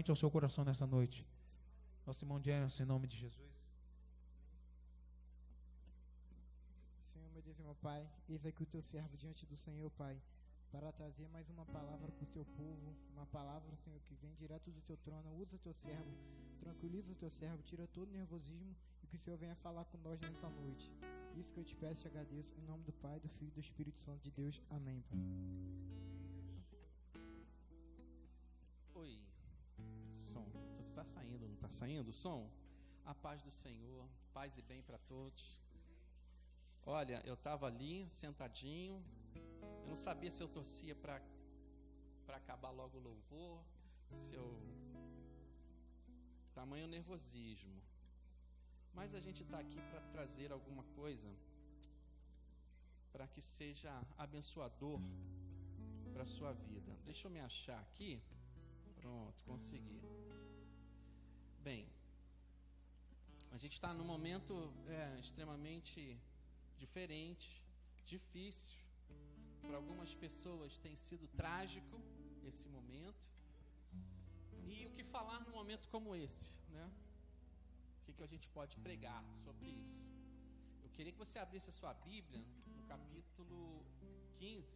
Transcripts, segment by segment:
diretamente ao seu coração nessa noite. Nosso irmão James, em nome de Jesus. Senhor, meu Deus e meu Pai, eis aqui o teu servo diante do Senhor, Pai, para trazer mais uma palavra para o teu povo, uma palavra, Senhor, que vem direto do teu trono. Usa o teu servo, tranquiliza o teu servo, tira todo o nervosismo e que o Senhor venha falar com nós nessa noite. Isso que eu te peço e te agradeço, em nome do Pai, do Filho e do Espírito Santo de Deus. Amém, Pai. Oi, som, tudo está saindo, não está saindo o som? A paz do Senhor, paz e bem para todos. Olha, eu estava ali, sentadinho, eu não sabia se eu torcia para acabar logo o louvor, se eu... Tamanho nervosismo. Mas a gente está aqui para trazer alguma coisa para que seja abençoador para a sua vida. Deixa eu me achar aqui. Pronto, consegui. Bem, a gente está num momento extremamente diferente, difícil. Para algumas pessoas tem sido trágico esse momento. E o que falar num momento como esse, né? O que a gente pode pregar sobre isso? Eu queria que você abrisse a sua Bíblia no capítulo 15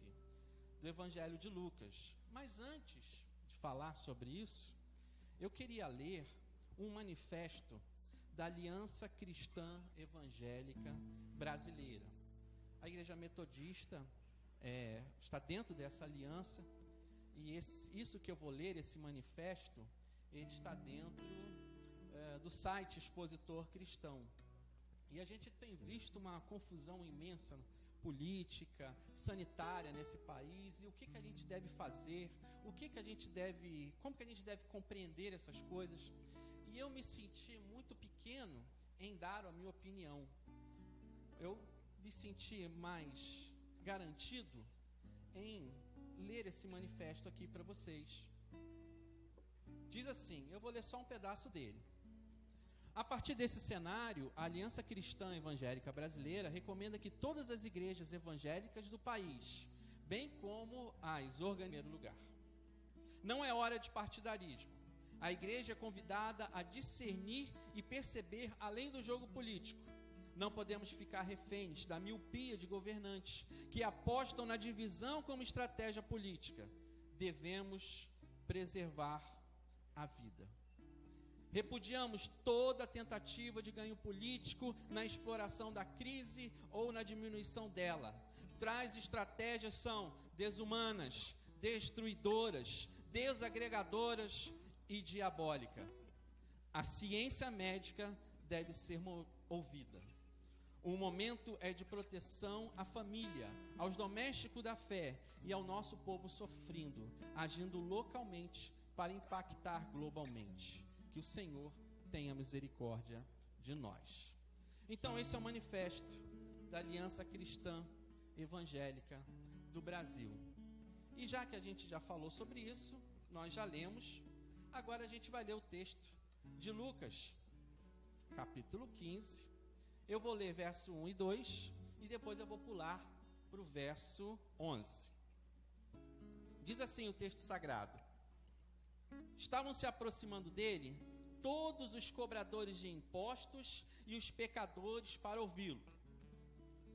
do Evangelho de Lucas. Mas antes de falar sobre isso, eu queria ler um manifesto da Aliança Cristã Evangélica Brasileira. A Igreja Metodista está dentro dessa aliança, e isso que eu vou ler, esse manifesto, ele está dentro do site Expositor Cristão. E a gente tem visto uma confusão imensa política, sanitária nesse país, e o que a gente deve fazer, como que a gente deve compreender essas coisas. E eu me senti muito pequeno em dar a minha opinião. Eu me senti mais garantido em ler esse manifesto aqui para vocês. Diz assim, eu vou ler só um pedaço dele. A partir desse cenário, a Aliança Cristã Evangélica Brasileira recomenda que todas as igrejas evangélicas do país, bem como as em primeiro lugar. Não é hora de partidarismo. A igreja é convidada a discernir e perceber além do jogo político. Não podemos ficar reféns da miopia de governantes que apostam na divisão como estratégia política. Devemos preservar a vida. Repudiamos toda tentativa de ganho político na exploração da crise ou na diminuição dela. Tais estratégias são desumanas, destruidoras, desagregadoras e diabólicas. A ciência médica deve ser ouvida. O momento é de proteção à família, aos domésticos da fé e ao nosso povo sofrendo, agindo localmente para impactar globalmente. Que o Senhor tenha misericórdia de nós. Então, esse é o manifesto da Aliança Cristã Evangélica do Brasil. E já que a gente já falou sobre isso, nós já lemos, agora a gente vai ler o texto de Lucas, capítulo 15. Eu vou ler verso 1 e 2 e depois eu vou pular para o verso 11. Diz assim o texto sagrado: estavam se aproximando dele todos os cobradores de impostos e os pecadores para ouvi-lo.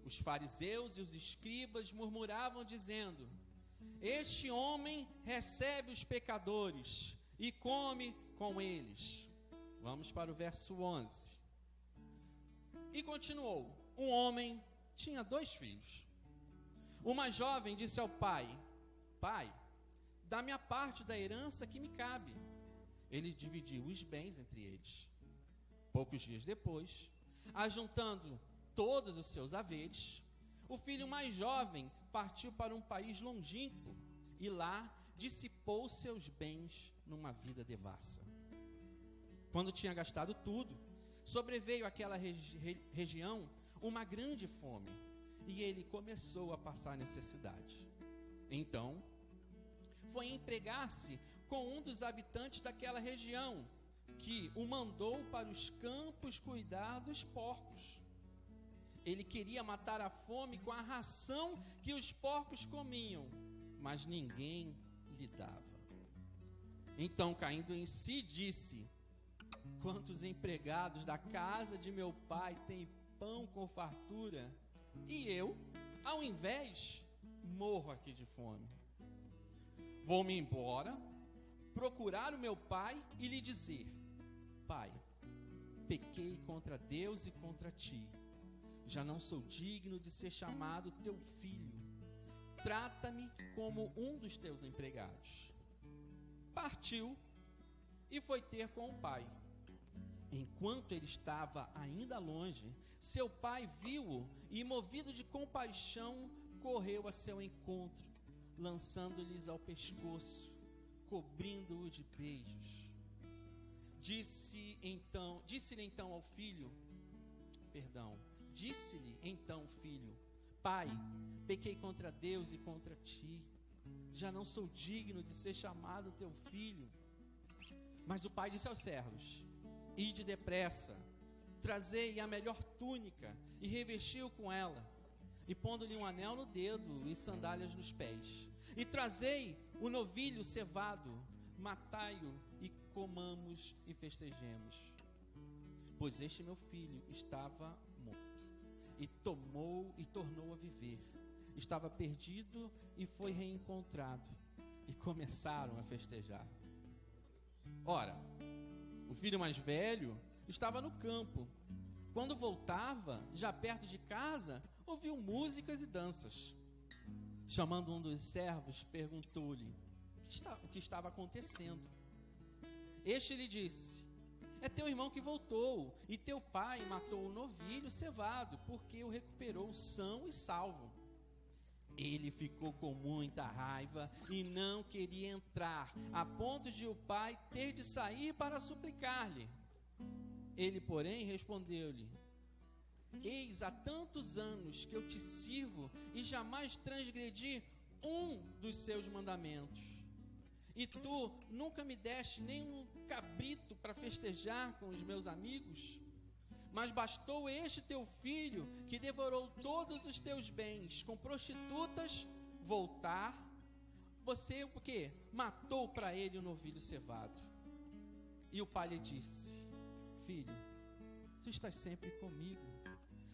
Os fariseus e os escribas murmuravam dizendo: este homem recebe os pecadores e come com eles. Vamos para o verso 11. E continuou: um homem tinha 2 filhos. Uma jovem disse ao pai: pai, dá-me a parte da herança que me cabe. Ele dividiu os bens entre eles. Poucos dias depois, ajuntando todos os seus haveres, o filho mais jovem partiu para um país longínquo e lá dissipou seus bens numa vida devassa. Quando tinha gastado tudo, sobreveio àquela região uma grande fome e ele começou a passar necessidade. Então, foi empregar-se com um dos habitantes daquela região, que o mandou para os campos cuidar dos porcos. Ele queria matar a fome com a ração que os porcos comiam, mas ninguém lhe dava. Então, caindo em si, disse: quantos empregados da casa de meu pai têm pão com fartura, e eu, ao invés, morro aqui de fome. Vou-me embora, procurar o meu pai e lhe dizer: Pai, pequei contra Deus e contra ti. Já não sou digno de ser chamado teu filho. Trata-me como um dos teus empregados. Partiu e foi ter com o pai. Enquanto ele estava ainda longe, seu pai viu-o e, movido de compaixão, correu a seu encontro, lançando-lhes ao pescoço, cobrindo-o de beijos. Disse-lhe então o filho: Pai, pequei contra Deus e contra ti. Já não sou digno de ser chamado teu filho. Mas o pai disse aos servos: Ide depressa, trazei a melhor túnica e revesti-o com ela, e pondo-lhe um anel no dedo e sandálias nos pés. E trazei o novilho cevado, matai-o e comamos e festejemos. Pois este meu filho estava morto e tornou a viver. Estava perdido e foi reencontrado. E começaram a festejar. Ora, o filho mais velho estava no campo. Quando voltava, já perto de casa, ouviu músicas e danças. Chamando um dos servos, perguntou-lhe o que estava acontecendo. Este lhe disse: É teu irmão que voltou, e teu pai matou o novilho cevado, porque o recuperou são e salvo. Ele ficou com muita raiva e não queria entrar, a ponto de o pai ter de sair para suplicar-lhe. Ele, porém, respondeu-lhe: Eis há tantos anos que eu te sirvo e jamais transgredi um dos seus mandamentos. E tu nunca me deste nem um cabrito para festejar com os meus amigos? Mas bastou este teu filho, que devorou todos os teus bens com prostitutas, voltar. Você, o quê? Matou para ele o novilho cevado. E o pai lhe disse: Filho, tu estás sempre comigo,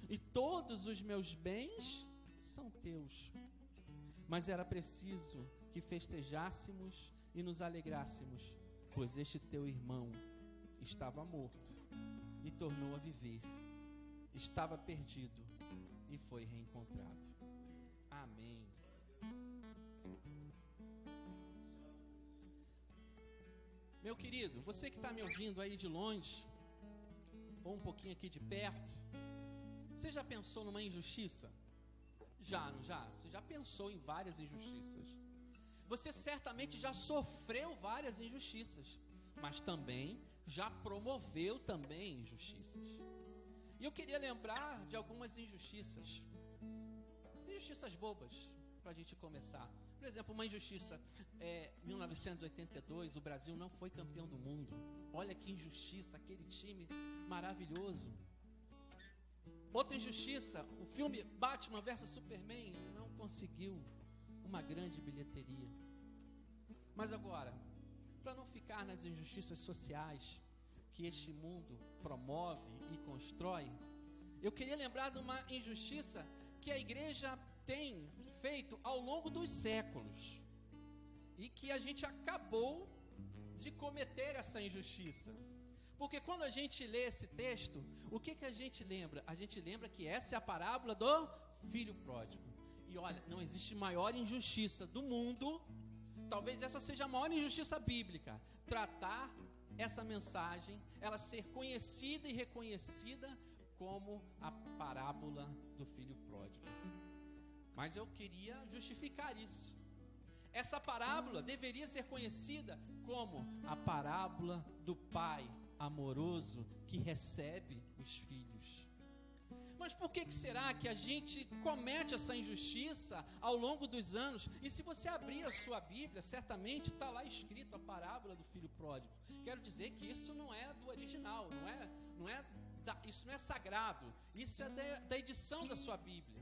e todos os meus bens são teus. Mas era preciso que festejássemos e nos alegrássemos, pois este teu irmão estava morto e tornou a viver, estava perdido e foi reencontrado. Amém. Meu querido, você que está me ouvindo aí de longe, ou um pouquinho aqui de perto, você já pensou numa injustiça? Já, não já? Você já pensou em várias injustiças. Você certamente já sofreu várias injustiças, mas também já promoveu também injustiças. E eu queria lembrar de algumas injustiças bobas, para a gente começar. Por exemplo, uma injustiça, 1982, o Brasil não foi campeão do mundo. Olha que injustiça, aquele time maravilhoso. Outra injustiça, o filme Batman vs Superman não conseguiu uma grande bilheteria. Mas agora, para não ficar nas injustiças sociais que este mundo promove e constrói, eu queria lembrar de uma injustiça que a igreja tem feito ao longo dos séculos e que a gente acabou de cometer essa injustiça. Porque quando a gente lê esse texto, o que a gente lembra? A gente lembra que essa é a parábola do filho pródigo. E olha, não existe maior injustiça do mundo, talvez essa seja a maior injustiça bíblica, tratar essa mensagem, ela ser conhecida e reconhecida como a parábola do filho pródigo. Mas eu queria justificar isso. Essa parábola deveria ser conhecida como a parábola do pai amoroso que recebe os filhos. Mas por que será que a gente comete essa injustiça ao longo dos anos? E se você abrir a sua Bíblia, certamente está lá escrito a parábola do filho pródigo. Quero dizer que isso não é do original, isso não é sagrado, isso é da edição da sua Bíblia.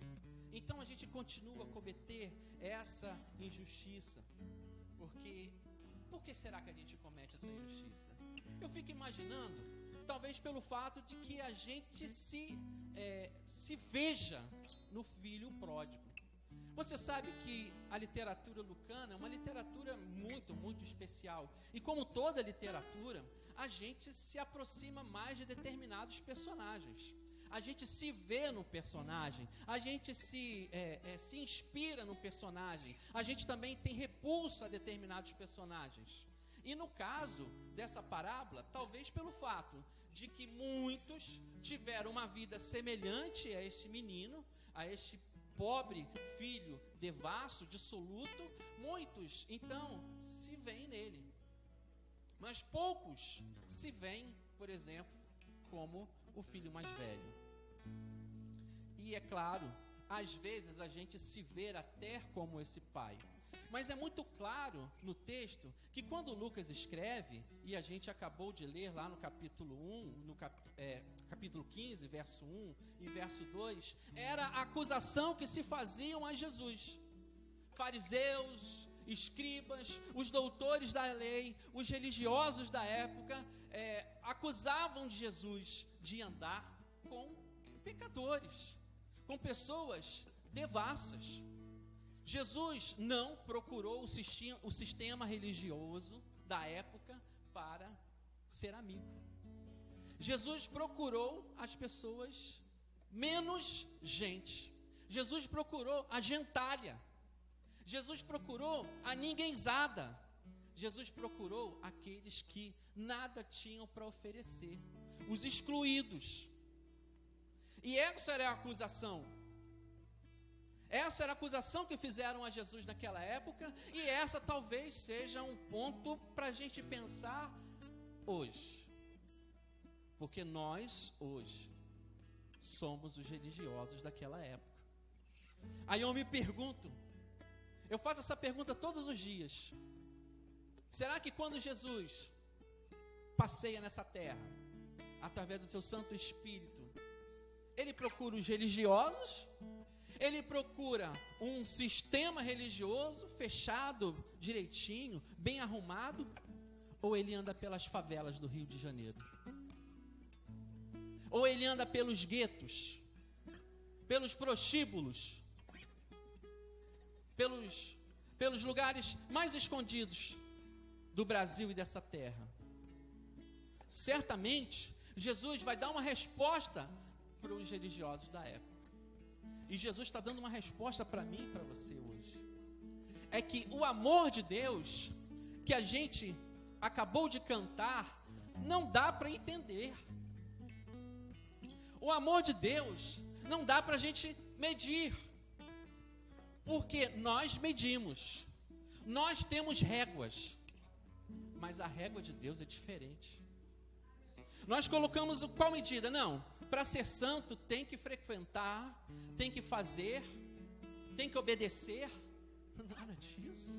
Então a gente continua a cometer essa injustiça, porque Por que será que a gente comete essa injustiça? Eu fico imaginando, talvez pelo fato de que a gente se veja no filho pródigo. Você sabe que a literatura lucana é uma literatura muito, muito especial. E como toda literatura, a gente se aproxima mais de determinados personagens. A gente se vê no personagem, a gente se inspira no personagem, a gente também tem repulsa a determinados personagens. E no caso dessa parábola, talvez pelo fato de que muitos tiveram uma vida semelhante a este menino, a este pobre filho devasso, dissoluto, muitos então se veem nele. Mas poucos se veem, por exemplo, como o filho mais velho. E é claro, às vezes a gente se vê até como esse pai. Mas é muito claro no texto que quando Lucas escreve, e a gente acabou de ler lá no capítulo 1, capítulo 15, verso 1 e verso 2, era a acusação que se faziam a Jesus. Fariseus, escribas, os doutores da lei, os religiosos da época, acusavam de Jesus de andar com pecadores, com pessoas devassas. Jesus não procurou o sistema religioso da época para ser amigo. Jesus procurou as pessoas menos gente. Jesus procurou a gentalha. Jesus procurou a ninguémzada. Jesus procurou aqueles que nada tinham para oferecer, os excluídos. E essa era a acusação. Essa era a acusação que fizeram a Jesus naquela época, e essa talvez seja um ponto para a gente pensar hoje. Porque nós, hoje, somos os religiosos daquela época. Aí eu me pergunto, eu faço essa pergunta todos os dias: será que quando Jesus passeia nessa terra, através do seu Santo Espírito, ele procura os religiosos? Ele procura um sistema religioso fechado, direitinho, bem arrumado? Ou ele anda pelas favelas do Rio de Janeiro? Ou ele anda pelos guetos, pelos prostíbulos, pelos lugares mais escondidos do Brasil e dessa terra? Certamente, Jesus vai dar uma resposta para os religiosos da época. E Jesus está dando uma resposta para mim e para você hoje. É que o amor de Deus, que a gente acabou de cantar, não dá para entender. O amor de Deus não dá para a gente medir. Porque nós medimos, nós temos réguas, mas a régua de Deus é diferente. Nós colocamos qual medida? Não, para ser santo tem que frequentar, tem que fazer, tem que obedecer. Nada disso.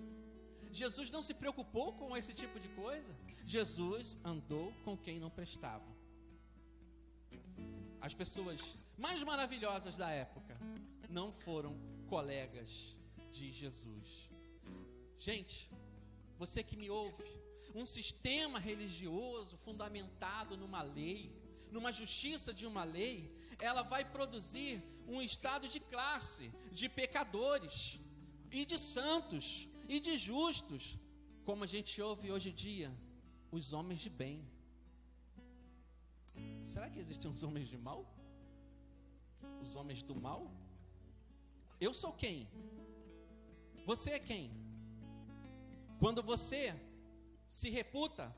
Jesus não se preocupou com esse tipo de coisa. Jesus andou com quem não prestava. As pessoas mais maravilhosas da época não foram colegas de Jesus. Gente, você que me ouve, um sistema religioso fundamentado numa lei, numa justiça de uma lei, ela vai produzir um estado de classe, de pecadores, e de santos, e de justos, como a gente ouve hoje em dia, os homens de bem. Será que existem os homens de mal? Os homens do mal? Eu sou quem? Você é quem? Quando você se reputa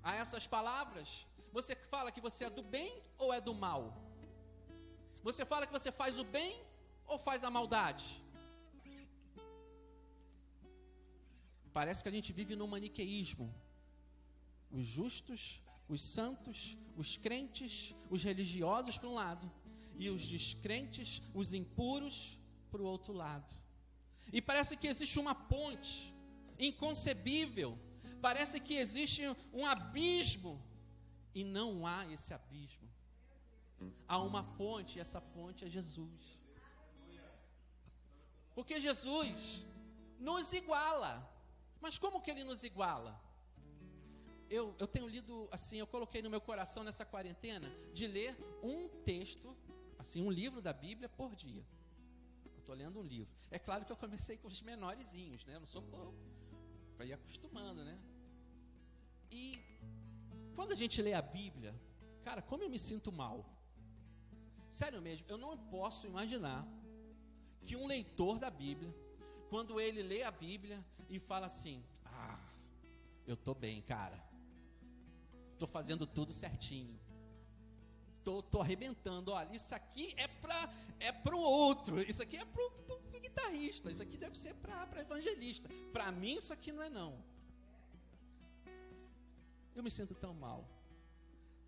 a essas palavras, você fala que você é do bem ou é do mal? Você fala que você faz o bem ou faz a maldade? Parece que a gente vive num maniqueísmo. Os justos, os santos, os crentes, os religiosos para um lado, e os descrentes, os impuros para o outro lado. E parece que existe uma ponte inconcebível. Parece que existe um abismo, e não há esse abismo. Há uma ponte, e essa ponte é Jesus. Porque Jesus nos iguala, Mas como que ele nos iguala? Eu tenho lido, assim, eu coloquei no meu coração nessa quarentena, de ler um texto, assim, um livro da Bíblia por dia. Eu estou lendo um livro. É claro que eu comecei com os menorzinhos, né? Eu não sou para ir acostumando, né? E quando a gente lê a Bíblia, cara, como eu me sinto mal. Sério mesmo, eu não posso imaginar que um leitor da Bíblia, quando ele lê a Bíblia e fala assim, eu tô bem, cara. Tô fazendo tudo certinho. Tô arrebentando. Olha, isso aqui é pro outro. Isso aqui é pro guitarrista. Isso aqui deve ser para evangelista. Para mim, isso aqui não é não. Eu me sinto tão mal.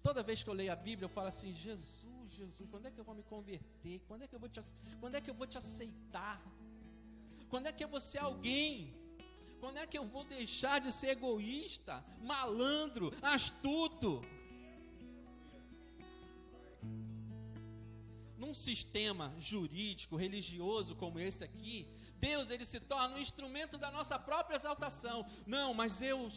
Toda vez que eu leio a Bíblia, eu falo assim, Jesus, quando é que eu vou me converter? Quando é que eu vou te aceitar? Quando é que eu vou ser alguém? Quando é que eu vou deixar de ser egoísta, malandro, astuto? Num sistema jurídico, religioso como esse aqui, Deus, ele se torna um instrumento da nossa própria exaltação. Não, mas eu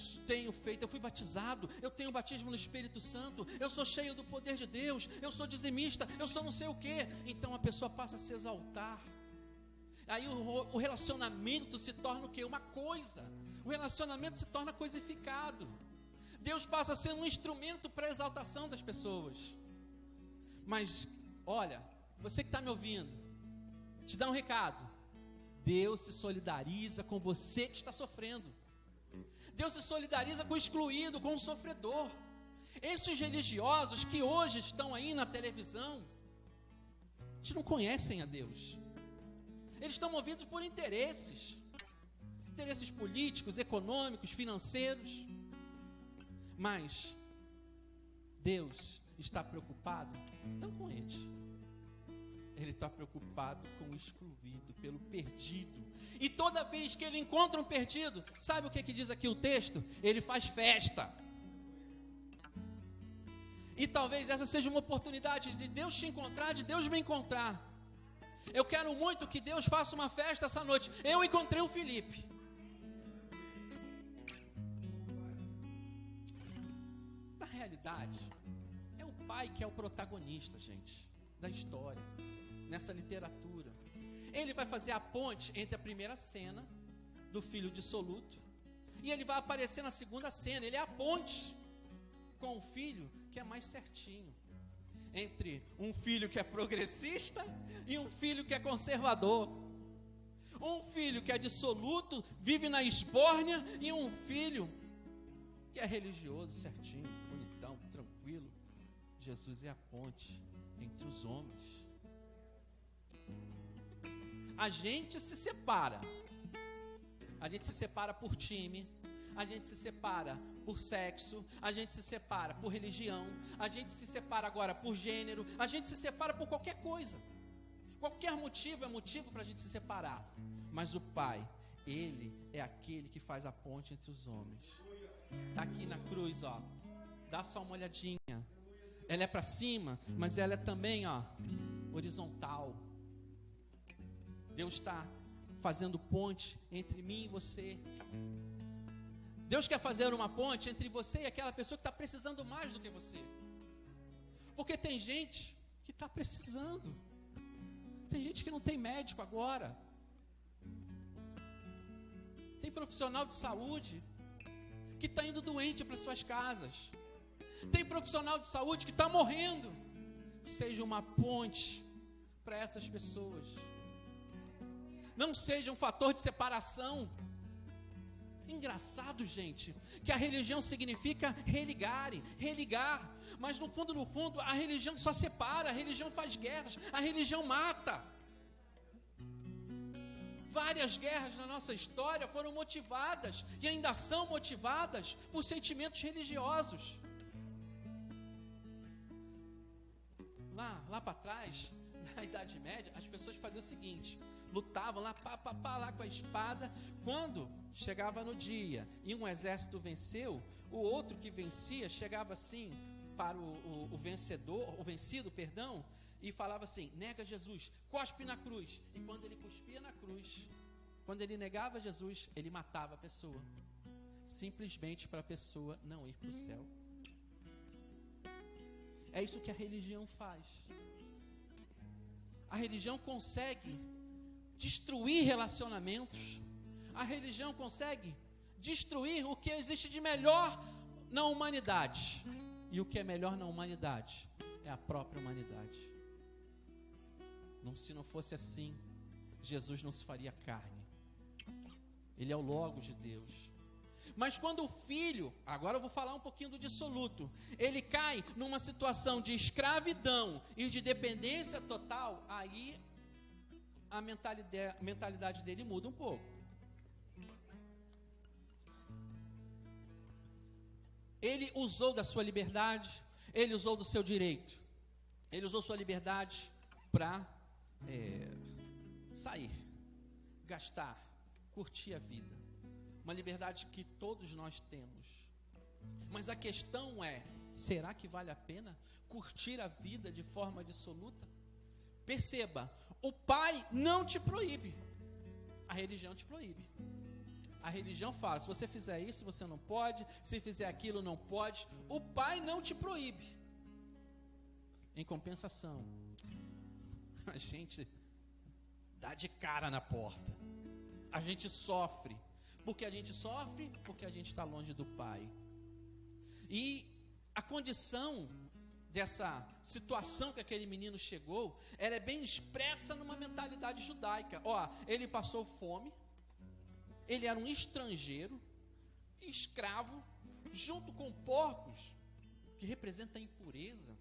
fui batizado, eu tenho batismo no Espírito Santo, eu sou cheio do poder de Deus, eu sou dizimista, eu sou não sei o quê. Então a pessoa passa a se exaltar. Aí o relacionamento se torna o quê? Uma coisa. O relacionamento se torna coisificado. Deus passa a ser um instrumento para a exaltação das pessoas. Mas, olha, você que está me ouvindo, te dá um recado. Deus se solidariza com você que está sofrendo. Deus se solidariza com o excluído, com o sofredor. Esses religiosos que hoje estão aí na televisão, eles não conhecem a Deus. Eles estão movidos por interesses políticos, econômicos, financeiros. Mas Deus está preocupado não com eles. Ele está preocupado com o excluído, pelo perdido. E toda vez que ele encontra um perdido, sabe o que diz aqui o texto? Ele faz festa. E talvez essa seja uma oportunidade de Deus te encontrar, de Deus me encontrar. Eu quero muito que Deus faça uma festa essa noite. Eu encontrei o Felipe. Na realidade, é o pai que é o protagonista, gente, da história, nessa literatura. Ele vai fazer a ponte entre a primeira cena do filho dissoluto e ele vai aparecer na segunda cena. Ele é a ponte com o filho que é mais certinho. Entre um filho que é progressista e um filho que é conservador. Um filho que é dissoluto, vive na esbórnia, e um filho que é religioso, certinho, bonitão, tranquilo. Jesus é a ponte entre os homens. A gente se separa. A gente se separa por time. A gente se separa por sexo, a gente se separa por religião, a gente se separa agora por gênero, a gente se separa por qualquer coisa. Qualquer motivo é motivo para a gente se separar. Mas o Pai, Ele é aquele que faz a ponte entre os homens. Está aqui na cruz, ó. Dá só uma olhadinha. Ela é para cima, mas ela é também, ó, horizontal. Deus está fazendo ponte entre mim e você. Deus quer fazer uma ponte entre você e aquela pessoa que está precisando mais do que você. Porque tem gente que está precisando. Tem gente que não tem médico agora. Tem profissional de saúde que está indo doente para suas casas. Tem profissional de saúde que está morrendo. Seja uma ponte para essas pessoas. Não seja um fator de separação. Engraçado, gente, que a religião significa religar, mas no fundo, a religião só separa, a religião faz guerras, a religião mata. Várias guerras na nossa história foram motivadas, e ainda são motivadas, por sentimentos religiosos. Lá para trás, na Idade Média, as pessoas faziam o seguinte: lutavam lá, lá com a espada. Quando chegava no dia e um exército venceu, o outro que vencia chegava assim para o vencido, e falava assim: nega Jesus, cospe na cruz. E quando ele cuspia na cruz, Quando ele negava Jesus, ele matava a pessoa, simplesmente para a pessoa não ir para o céu. É isso que a religião faz. A religião consegue destruir relacionamentos. A religião consegue destruir o que existe de melhor na humanidade. E o que é melhor na humanidade é a própria humanidade. Se não fosse assim, Jesus não se faria carne. Ele é o Logos de Deus. Mas quando o filho, agora eu vou falar um pouquinho do dissoluto, ele cai numa situação de escravidão e de dependência total, aí a mentalidade dele muda um pouco. Ele usou da sua liberdade, ele usou do seu direito, ele usou sua liberdade para sair, gastar, curtir a vida. Uma liberdade que todos nós temos. Mas a questão é, será que vale a pena curtir a vida de forma dissoluta? Perceba, o pai não te proíbe, a religião te proíbe. A religião fala, se você fizer isso, você não pode, se fizer aquilo, não pode. O pai não te proíbe. Em compensação, a gente dá de cara na porta. A gente sofre. Porque a gente sofre, porque a gente está longe do pai. E a condição dessa situação que aquele menino chegou, ela é bem expressa numa mentalidade judaica. Ele passou fome, ele era um estrangeiro, escravo, junto com porcos, que representa a impureza,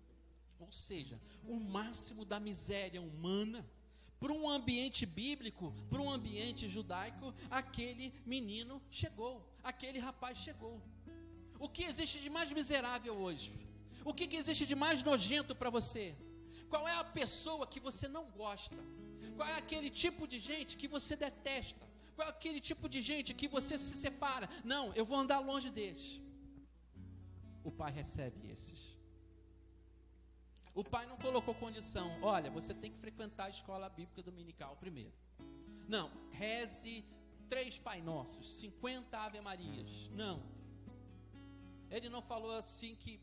ou seja, o máximo da miséria humana. Para um ambiente bíblico, para um ambiente judaico, aquele menino chegou, aquele rapaz chegou. O que existe de mais miserável hoje? O que existe de mais nojento para você? Qual é a pessoa que você não gosta? Qual é aquele tipo de gente que você detesta? Qual é aquele tipo de gente que você se separa? Não, eu vou andar longe desses. O pai recebe esses. O pai não colocou condição, olha, você tem que frequentar a escola bíblica dominical primeiro. Não, reze 3 Pai Nossos, 50 Ave Marias. Não. Ele não falou assim que,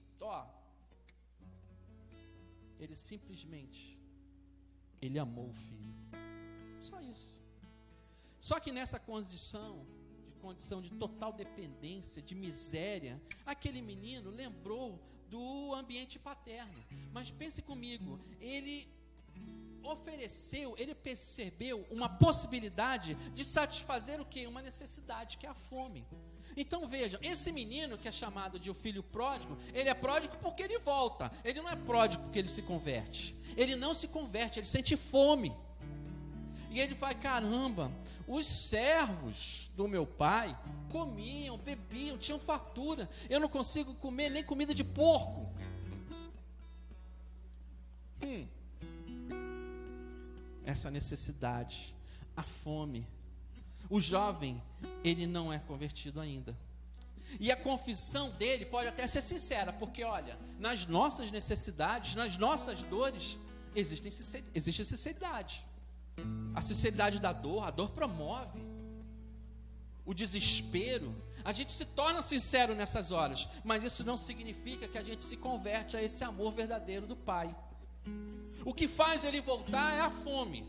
ele simplesmente, ele amou o filho. Só isso. Só que nessa condição de total dependência, de miséria, aquele menino lembrou do ambiente paterno. Mas pense comigo, ele percebeu uma possibilidade de satisfazer o quê? Uma necessidade, que é a fome. Então vejam, esse menino que é chamado de o filho pródigo, ele é pródigo porque ele volta, ele não é pródigo porque ele se converte. Ele não se converte, ele sente fome. E ele fala, caramba, os servos do meu pai comiam, bebiam, tinham fartura. Eu não consigo comer nem comida de porco. Essa necessidade, a fome. O jovem, ele não é convertido ainda. E a confissão dele pode até ser sincera, porque olha, nas nossas necessidades, nas nossas dores, existe sinceridade. A sinceridade da dor, a dor promove o desespero. A gente se torna sincero nessas horas, mas isso não significa que a gente se converte a esse amor verdadeiro do Pai. O que faz ele voltar é a fome.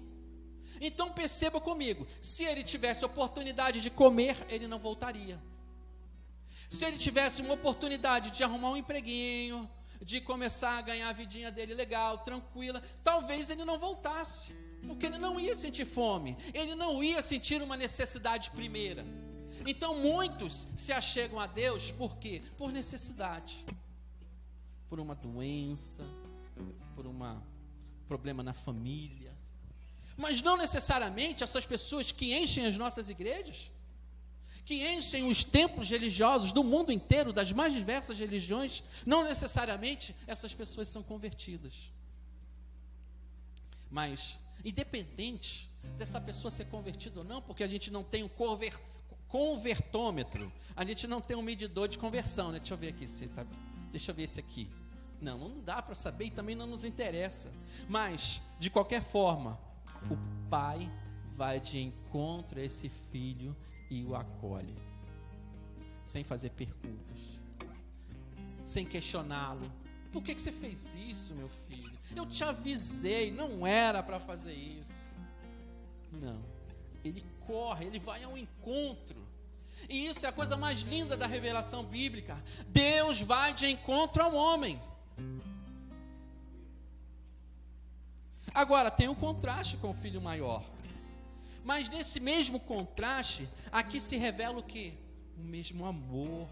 Então perceba comigo, se ele tivesse oportunidade de comer, ele não voltaria. Se ele tivesse uma oportunidade de arrumar um empreguinho, de começar a ganhar a vidinha dele legal, tranquila, talvez ele não voltasse. Porque ele não ia sentir fome, ele não ia sentir uma necessidade primeira. Então muitos se achegam a Deus, por quê? Por necessidade, por uma doença, por um problema na família. Mas não necessariamente essas pessoas que enchem as nossas igrejas, que enchem os templos religiosos do mundo inteiro, das mais diversas religiões, não necessariamente essas pessoas são convertidas. Mas independente dessa pessoa ser convertida ou não, porque a gente não tem um convertômetro, a gente não tem um medidor de conversão, né? Deixa eu ver aqui, deixa eu ver esse aqui. Não dá para saber e também não nos interessa. Mas, de qualquer forma, o Pai vai de encontro a esse filho e o acolhe, sem fazer perguntas, sem questioná-lo. Por que você fez isso, meu filho? Eu te avisei, não era para fazer isso. Não, ele corre, ele vai ao encontro. E isso é a coisa mais linda da revelação bíblica. Deus vai de encontro ao homem. Agora, tem um contraste com o filho maior. Mas nesse mesmo contraste, aqui se revela o quê? O mesmo amor,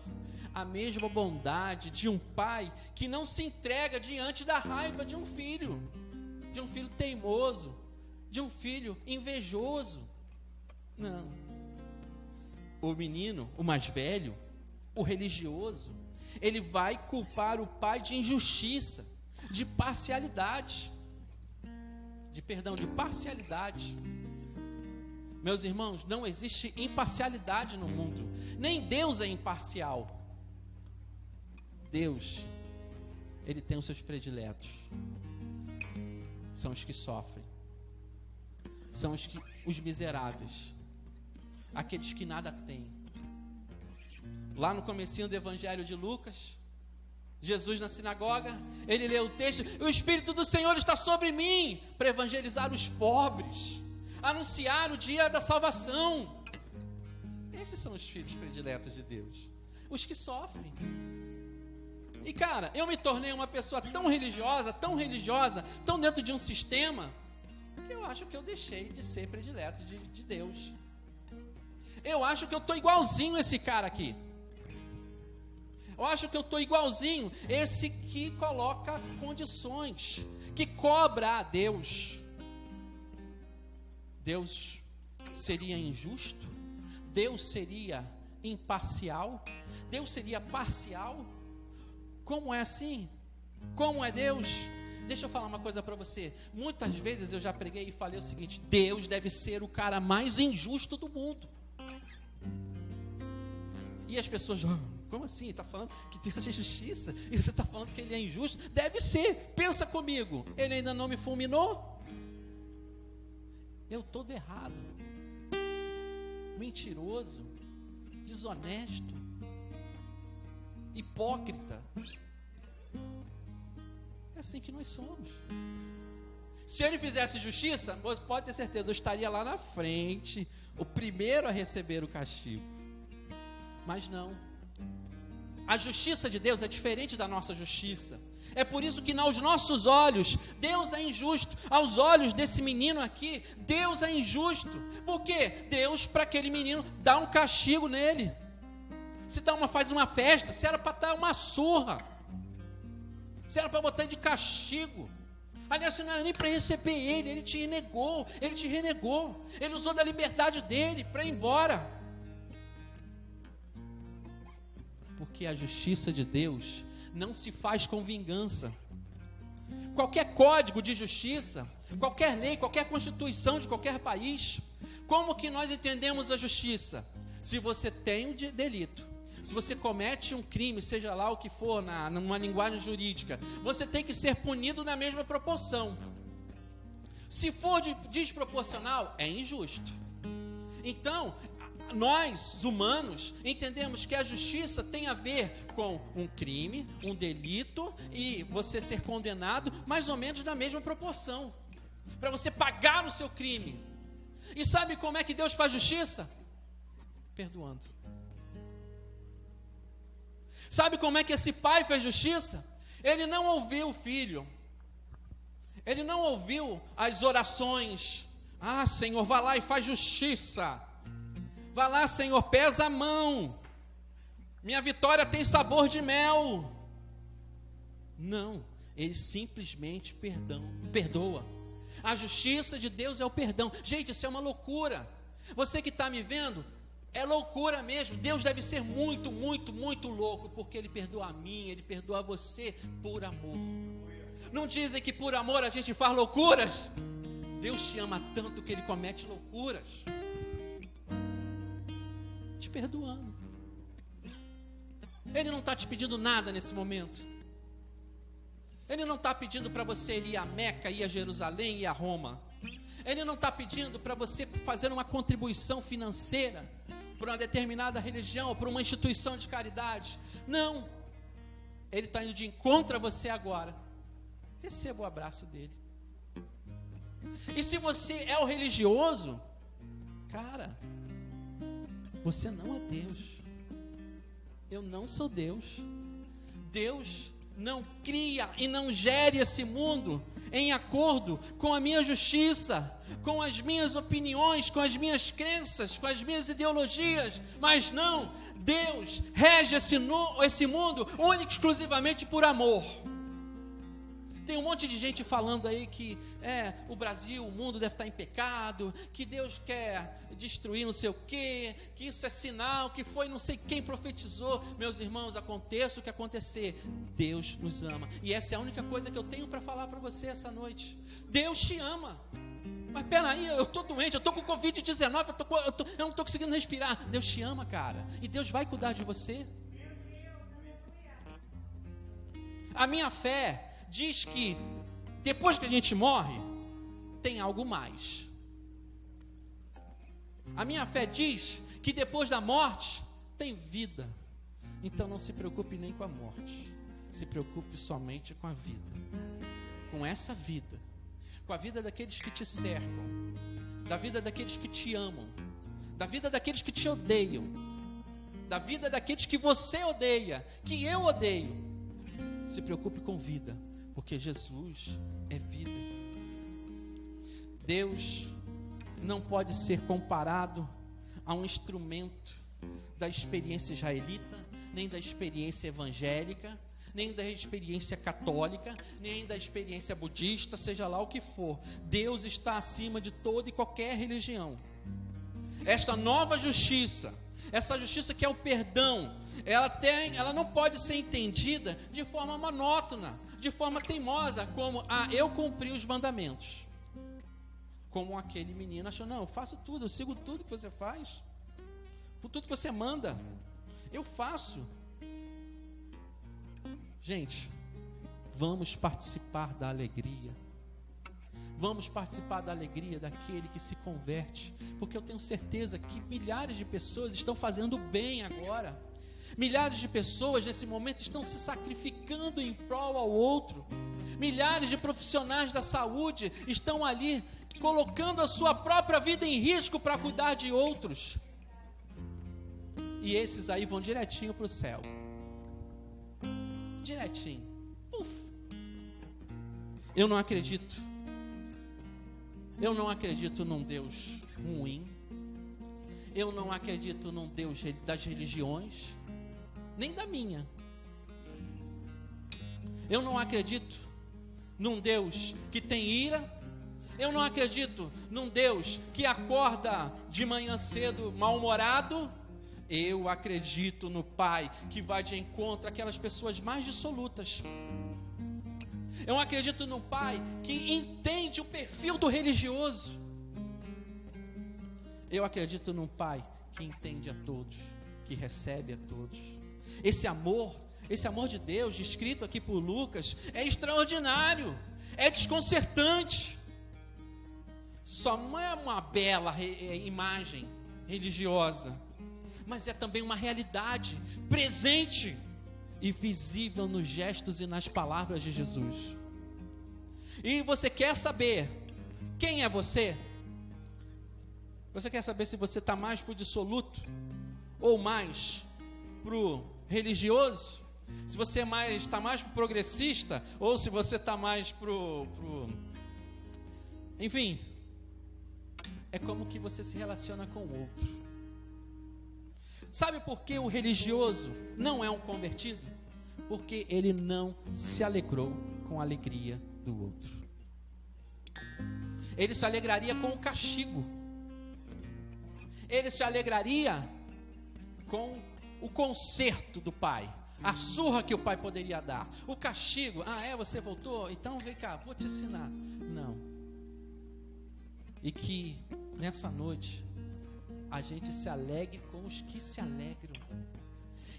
a mesma bondade de um pai que não se entrega diante da raiva de um filho teimoso, de um filho invejoso. Não. O menino, o mais velho, o religioso, ele vai culpar o pai de injustiça, de parcialidade. De parcialidade. Meus irmãos, não existe imparcialidade no mundo. Nem Deus é imparcial. Deus, Ele tem os seus prediletos. São os que sofrem. São os miseráveis. Aqueles que nada têm. Lá no comecinho do Evangelho de Lucas, Jesus na sinagoga, ele lê o texto: o Espírito do Senhor está sobre mim, para evangelizar os pobres, anunciar o dia da salvação. Esses são os filhos prediletos de Deus, os que sofrem. E cara, eu me tornei uma pessoa tão religiosa, tão dentro de um sistema, que eu acho que eu deixei de ser predileto de Deus. Eu acho que eu estou igualzinho esse cara aqui. Eu acho que eu estou igualzinho esse que coloca condições, que cobra a Deus. Deus seria injusto? Deus seria imparcial? Deus seria parcial? Como é assim? Como é Deus? Deixa eu falar uma coisa para você. Muitas vezes eu já preguei e falei o seguinte: Deus deve ser o cara mais injusto do mundo. E as pessoas: como assim? Está falando que Deus é justiça? E você está falando que Ele é injusto? Deve ser. Pensa comigo. Ele ainda não me fulminou? Eu todo errado, mentiroso, desonesto, hipócrita. É assim que nós somos. Se Ele fizesse justiça, pode ter certeza, eu estaria lá na frente, o primeiro a receber o castigo. Mas não. A justiça de Deus é diferente da nossa justiça. É por isso que aos nossos olhos, Deus é injusto. Aos olhos desse menino aqui, Deus é injusto. Por quê? Deus, para aquele menino, dá um castigo nele. Se faz uma festa, se era para dar uma surra, se era para botar de castigo. Aliás, não era nem para receber ele te renegou, ele usou da liberdade dele para ir embora. Porque a justiça de Deus não se faz com vingança. Qualquer código de justiça, qualquer lei, qualquer constituição de qualquer país, como que nós entendemos a justiça? Se você tem um delito, se você comete um crime, seja lá o que for, numa linguagem jurídica, você tem que ser punido na mesma proporção. Se for desproporcional, é injusto. Então, nós, humanos, entendemos que a justiça tem a ver com um crime, um delito, e você ser condenado mais ou menos na mesma proporção, para você pagar o seu crime. E sabe como é que Deus faz justiça? Perdoando. Sabe como é que esse pai fez justiça? Ele não ouviu o filho, ele não ouviu as orações: ah, Senhor, vá lá e faz justiça. Vá lá, Senhor, pesa a mão. Minha vitória tem sabor de mel. Não, ele simplesmente perdoa. A justiça de Deus é o perdão. Gente, isso é uma loucura. Você que está me vendo, é loucura mesmo. Deus deve ser muito, muito, muito louco, porque Ele perdoa a mim, Ele perdoa a você por amor. Não dizem que por amor a gente faz loucuras? Deus te ama tanto que Ele comete loucuras, te perdoando. Ele não está te pedindo nada nesse momento. Ele não está pedindo para você ir a Meca, ir a Jerusalém, ir a Roma. Ele não está pedindo para você fazer uma contribuição financeira para uma determinada religião ou para uma instituição de caridade. Não. Ele está indo de encontro a você agora. Receba o abraço dele. E se você é o religioso, cara, você não é Deus. Eu não sou Deus. Deus não cria e não gere esse mundo em acordo com a minha justiça, com as minhas opiniões, com as minhas crenças, com as minhas ideologias. Mas não, Deus rege esse mundo única e exclusivamente por amor. Tem um monte de gente falando aí que o Brasil, o mundo deve estar em pecado, que Deus quer destruir não sei o quê, que isso é sinal, que foi não sei quem profetizou. Meus irmãos, aconteça o que acontecer, Deus nos ama. E essa é a única coisa que eu tenho para falar para você essa noite. Deus te ama. Mas peraí, eu estou doente, eu estou com Covid-19, eu não estou conseguindo respirar. Deus te ama, cara, e Deus vai cuidar de você. A minha fé diz que depois que a gente morre, tem algo mais. A minha fé diz que depois da morte, tem vida. Então não se preocupe nem com a morte. Se preocupe somente com a vida. Com essa vida. Com a vida daqueles que te cercam. Da vida daqueles que te amam. Da vida daqueles que te odeiam. Da vida daqueles que você odeia. Que eu odeio. Se preocupe com vida. Porque Jesus é vida. Deus não pode ser comparado a um instrumento da experiência israelita, nem da experiência evangélica, nem da experiência católica, nem da experiência budista, seja lá o que for. Deus está acima de toda e qualquer religião. Esta nova justiça, essa justiça que é o perdão, ela não pode ser entendida de forma monótona, de forma teimosa, como, eu cumpri os mandamentos. Como aquele menino achou, não, eu faço tudo, eu sigo tudo que você faz, por tudo que você manda, eu faço. Gente, vamos participar da alegria. Vamos participar da alegria daquele que se converte, porque eu tenho certeza que milhares de pessoas estão fazendo bem agora. Milhares de pessoas nesse momento estão se sacrificando em prol ao outro. Milhares de profissionais da saúde estão ali colocando a sua própria vida em risco para cuidar de outros. E esses aí vão direitinho para o céu. Direitinho. Uf. Eu não acredito. Eu não acredito num Deus ruim. Eu não acredito num Deus das religiões, nem da minha. Eu não acredito num Deus que tem ira. Eu não acredito num Deus que acorda de manhã cedo mal-humorado. Eu acredito no Pai que vai de encontro àquelas pessoas mais dissolutas. Eu acredito num Pai que entende o perfil do religioso. Eu acredito num Pai que entende a todos, que recebe a todos. Esse amor de Deus, descrito aqui por Lucas, é extraordinário, é desconcertante. Só não é uma bela imagem religiosa, mas é também uma realidade presente e visível nos gestos e nas palavras de Jesus. E você quer saber quem é você? Você quer saber se você está mais para o dissoluto ou mais para o religioso? Se você está mais para o progressista ou se você está mais para o... Enfim, é como que você se relaciona com o outro. Sabe por que o religioso não é um convertido? Porque ele não se alegrou com a alegria do outro. Ele se alegraria com o castigo. Ele se alegraria com o conserto do pai, a surra que o pai poderia dar, o castigo. Você voltou? Então vem cá, vou te ensinar. Não. E que nessa noite a gente se alegre com os que se alegram,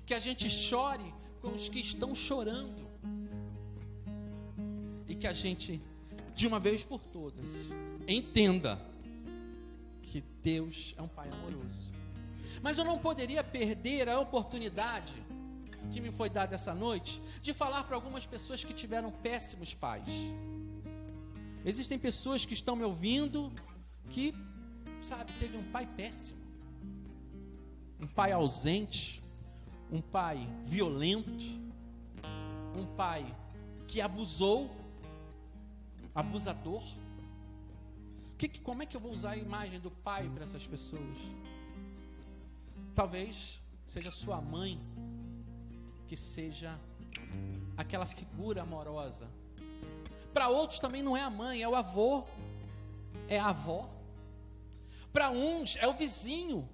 que a gente chore com os que estão chorando, e que a gente de uma vez por todas, entenda que Deus é um Pai amoroso. Mas eu não poderia perder a oportunidade que me foi dada essa noite de falar para algumas pessoas que tiveram péssimos pais. Existem pessoas que estão me ouvindo que, sabe, teve um pai péssimo, um pai ausente, um pai violento, um pai que abusou, abusador. Como é que eu vou usar a imagem do pai para essas pessoas? Talvez seja sua mãe que seja aquela figura amorosa. Para outros também não é a mãe, é o avô, é a avó. Para uns é o vizinho.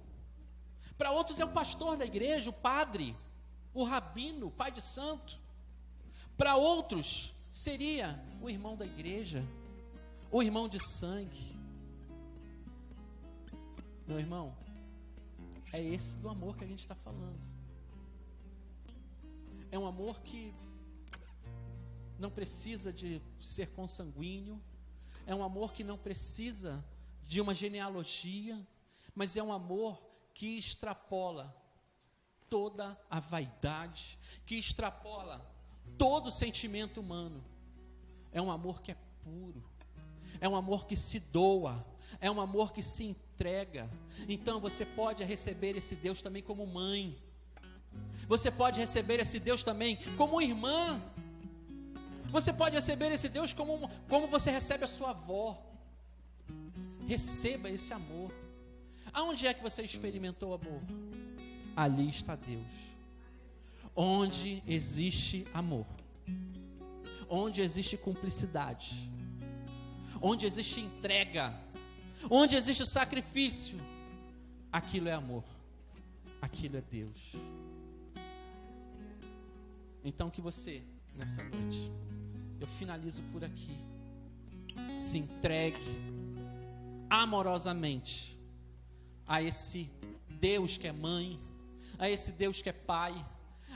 Para outros é o pastor da igreja, o padre, o rabino, o pai de santo. Para outros seria o irmão da igreja, o irmão de sangue. Meu irmão, é esse do amor que a gente está falando. É um amor que não precisa de ser consanguíneo, é um amor que não precisa de uma genealogia, mas é um amor que extrapola toda a vaidade, que extrapola todo o sentimento humano. É um amor que é puro, é um amor que se doa, é um amor que se entrega. Então você pode receber esse Deus também como mãe, você pode receber esse Deus também como irmã, você pode receber esse Deus como você recebe a sua avó. Receba esse amor. Aonde é que você experimentou amor? Ali está Deus. Onde existe amor, onde existe cumplicidade, onde existe entrega, onde existe sacrifício, aquilo é amor, aquilo é Deus. Então que você, nessa noite, eu finalizo por aqui, se entregue amorosamente a esse Deus que é mãe, a esse Deus que é pai,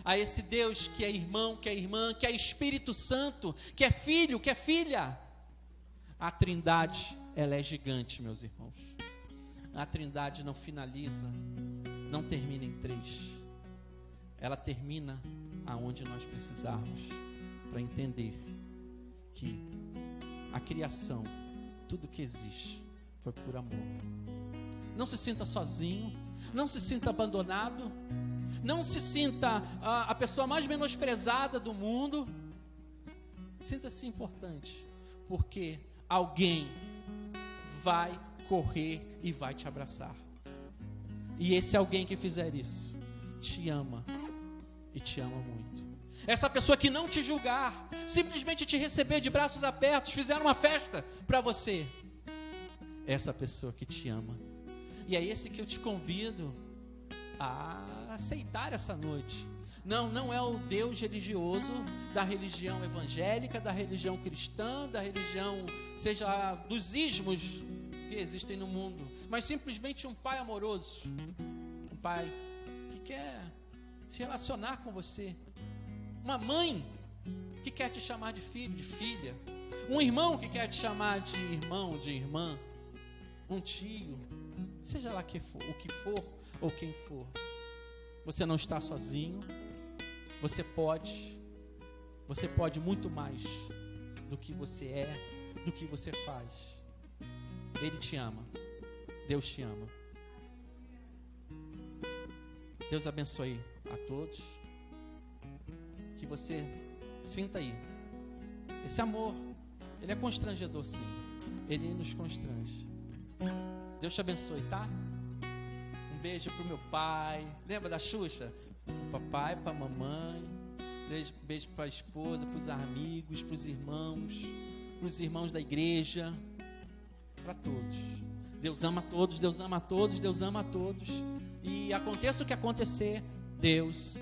a esse Deus que é irmão, que é irmã, que é Espírito Santo, que é filho, que é filha. A Trindade, ela é gigante, meus irmãos. A Trindade não finaliza, não termina em 3. Ela termina aonde nós precisarmos para entender que a criação, tudo que existe, foi por amor. Não se sinta sozinho, não se sinta abandonado, não se sinta a pessoa mais menosprezada do mundo. Sinta-se importante, porque alguém vai correr e vai te abraçar. E esse alguém que fizer isso, te ama e te ama muito. Essa pessoa que não te julgar, simplesmente te receber de braços abertos, fizer uma festa para você, essa pessoa que te ama. E é esse que eu te convido a aceitar essa noite. Não é o Deus religioso da religião evangélica, da religião cristã, da religião, seja dos ismos que existem no mundo, mas simplesmente um pai amoroso, um pai que quer se relacionar com você, uma mãe que quer te chamar de filho, de filha, um irmão que quer te chamar de irmão, de irmã, um tio, seja lá o que for ou quem for. Você não está sozinho. Você pode muito mais do que você é, do que você faz. Ele te ama. Deus te ama. Deus abençoe a todos. Que você sinta aí esse amor. Ele é constrangedor, sim. Ele nos constrange. Deus te abençoe, tá? Um beijo pro meu pai. Lembra da Xuxa? Pro papai, pra mamãe. Beijo pra esposa, pros amigos, pros irmãos da igreja. Para todos. Deus ama todos, Deus ama todos, Deus ama todos. E aconteça o que acontecer, Deus